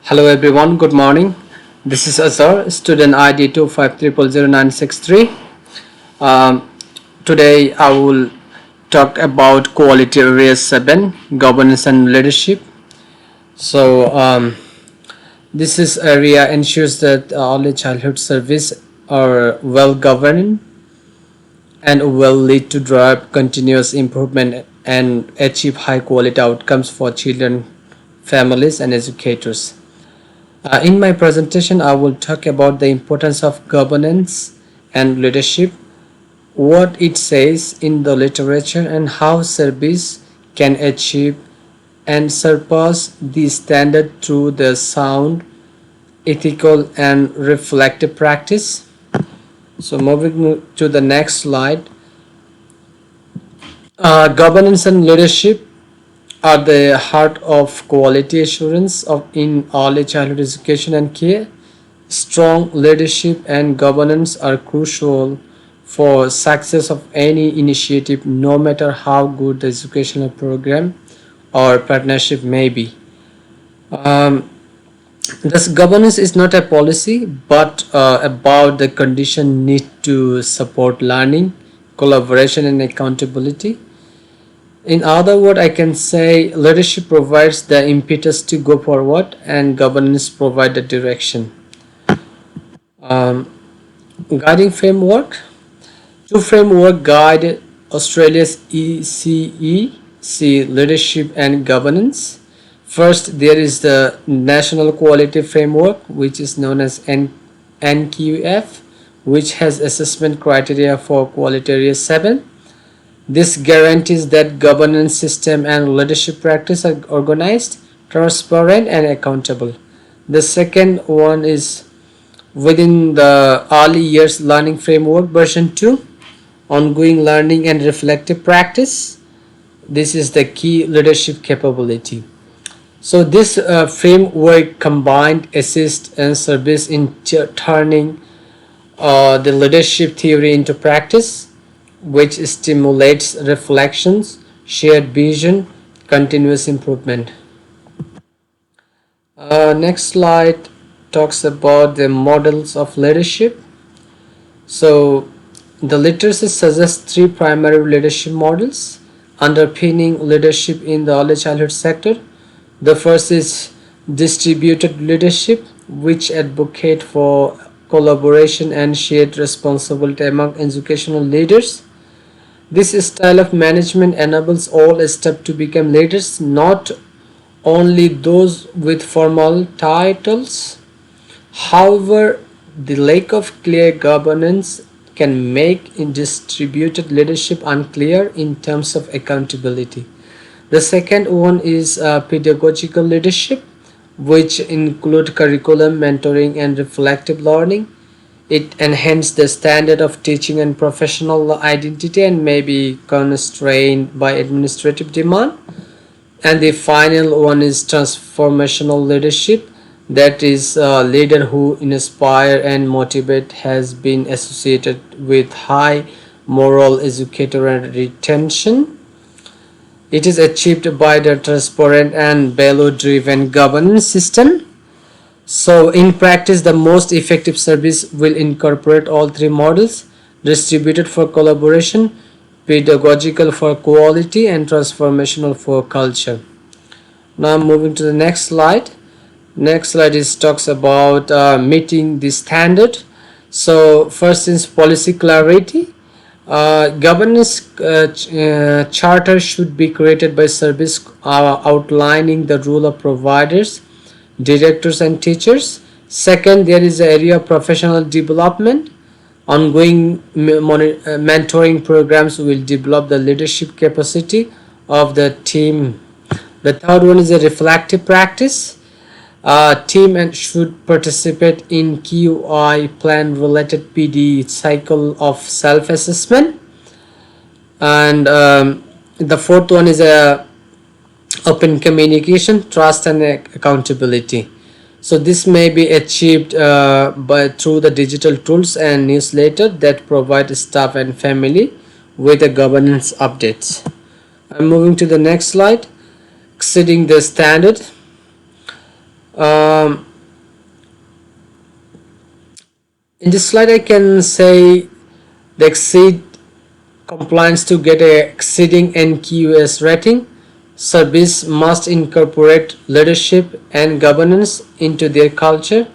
Hello everyone, good morning. This is Azhar, student ID 253000963. Um, Today I will talk about quality area 7, governance and leadership. So this is area ensures that early childhood service are well governed and will lead to drive continuous improvement and achieve high quality outcomes for children, families and educators. In my presentation, I will talk about the importance of governance and leadership, what it says in the literature, and how service can achieve and surpass the standard through the sound, ethical, and reflective practice. So, moving to the next slide, governance and leadership are the heart of quality assurance in early childhood education and care. Strong leadership and governance are crucial for success of any initiative, no matter how good the educational program or partnership may be. Um, Thus, governance is not a policy, but about the condition need to support learning, collaboration, and accountability. In other words, I can say leadership provides the impetus to go forward, and governance provide the direction. Um, Guiding framework. Two framework guide Australia's ECE leadership and governance. First, there is the National Quality Framework, which is known as NQF, which has assessment criteria for Quality Area 7. This guarantees that governance system and leadership practice are organized, transparent, and accountable. The second one is within the early years learning framework version 2, ongoing learning and reflective practice. This is the key leadership capability. So this framework combined assist and service in turning the leadership theory into practice, which stimulates reflections, shared vision, continuous improvement. Next slide talks about the models of leadership. So the literature suggests three primary leadership models underpinning leadership in the early childhood sector. The first is distributed leadership, which advocate for collaboration and shared responsibility among educational leaders. This style of management enables all staff to become leaders, not only those with formal titles. However, the lack of clear governance can make distributed leadership unclear in terms of accountability. The second one is pedagogical leadership, which include curriculum, mentoring, and reflective learning. It enhances the standard of teaching and professional identity and may be constrained by administrative demand. And the final one is transformational leadership, that is a leader who inspire and motivate has been associated with high moral educator and retention. It is achieved by the transparent and value driven governance system. So in practice, the most effective service will incorporate all three models: distributed for collaboration, pedagogical for quality, and transformational for culture. Now moving to the next slide. Next slide is talks about meeting the standard. So first is policy clarity. Governance charter should be created by service outlining the role of providers, directors, and teachers. Second, there is the area of professional development. Ongoing mentoring programs will develop the leadership capacity of the team. The third one is a reflective practice. Team and should participate in QI plan related PD cycle of self-assessment. And the fourth one is a open communication, trust, and accountability. So this may be achieved through the digital tools and newsletter that provide staff and family with the governance updates. I'm moving to the next slide. Exceeding the standard. Um, in this slide, I can say the exceed compliance to get a exceeding NQS rating. Service must incorporate leadership and governance into their culture.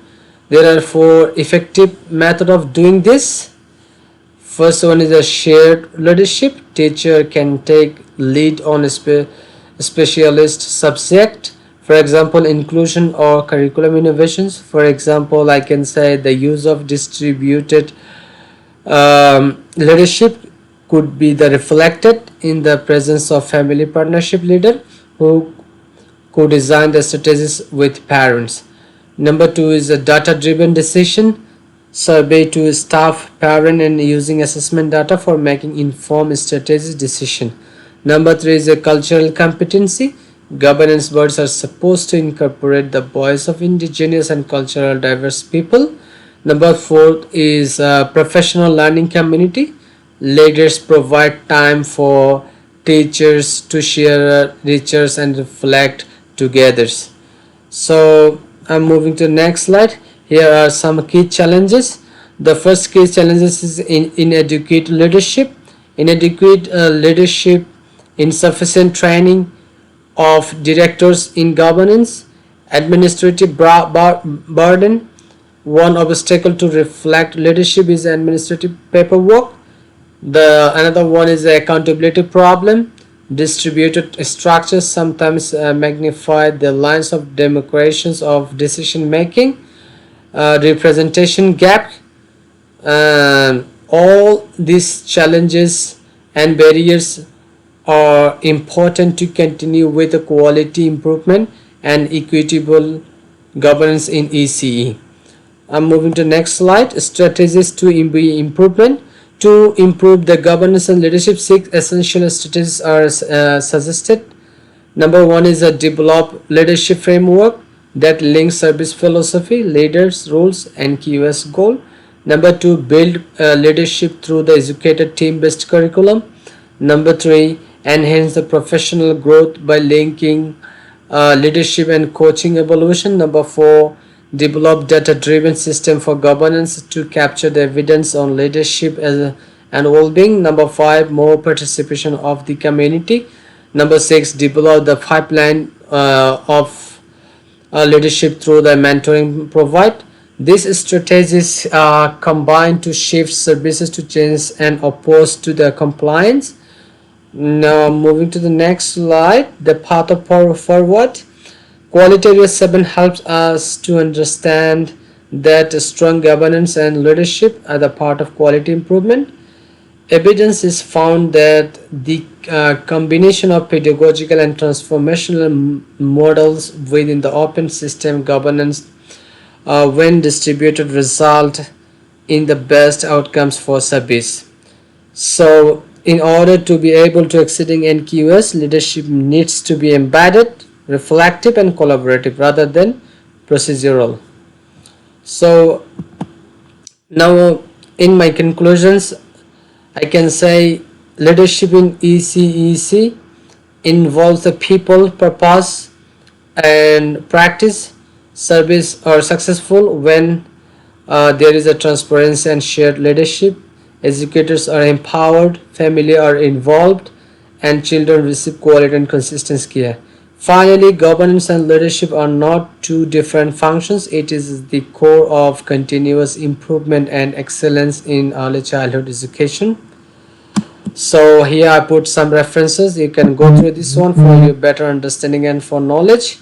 There are four effective methods of doing this. First one is a shared leadership. Teacher can take lead on a specialist subject. For example, inclusion or curriculum innovations. For example, I can say the use of distributed leadership could be the reflected in the presence of family partnership leader who co-design the strategies with parents. Number two is a data-driven decision. Survey to staff, parent, and using assessment data for making informed strategic decision. Number three is a cultural competency. Governance boards are supposed to incorporate the voice of indigenous and cultural diverse people. Number four is a professional learning community. Leaders provide time for teachers to share research and reflect together. So I'm moving to the next slide. Here are some key challenges. The first key challenges is inadequate leadership. Inadequate leadership, insufficient training of directors in governance, administrative burden. One obstacle to reflect leadership is administrative paperwork. The another one is the accountability problem. Distributed structures sometimes magnify the lines of demarcations of decision making. Representation gap. All these challenges and barriers are important to continue with the quality improvement and equitable governance in ECE. I'm moving to the next slide. Strategies to improvement. To improve the governance and leadership, six essential strategies are suggested. Number one is a develop leadership framework that links service philosophy, leaders, roles, and QS goal. Number two, build leadership through the educated team-based curriculum. Number three, enhance the professional growth by linking leadership and coaching evolution. Number four, develop data-driven system for governance to capture the evidence on leadership and well-being. Number five, more participation of the community. Number six, develop the pipeline of leadership through the mentoring provide. These strategies are combined to shift services to change and oppose to the compliance. Now moving to the next slide, the path of forward. Quality Area 7 helps us to understand that strong governance and leadership are the part of quality improvement. Evidence is found that the combination of pedagogical and transformational models within the open system governance when distributed result in the best outcomes for service. So in order to be able to exceeding NQS, leadership needs to be embedded, reflective, and collaborative rather than procedural. So now in my conclusions, I can say leadership in ECEC involves the people, purpose, and practice. Service are successful when there is a transparency and shared leadership. Educators are empowered, family are involved, and children receive quality and consistent care. Finally, governance and leadership are not two different functions. It is the core of continuous improvement and excellence in early childhood education. So here I put some references. You can go through this one for your better understanding and for knowledge.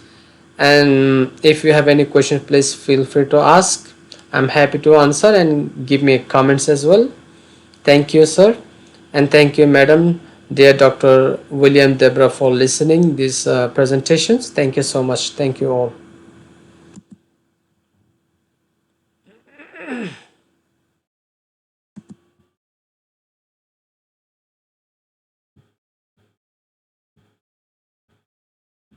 And if you have any questions, please feel free to ask. I'm happy to answer and give me comments as well. Thank you, sir, and thank you, madam, dear Dr. William Debra, for listening these presentations. Thank you so much. Thank you all.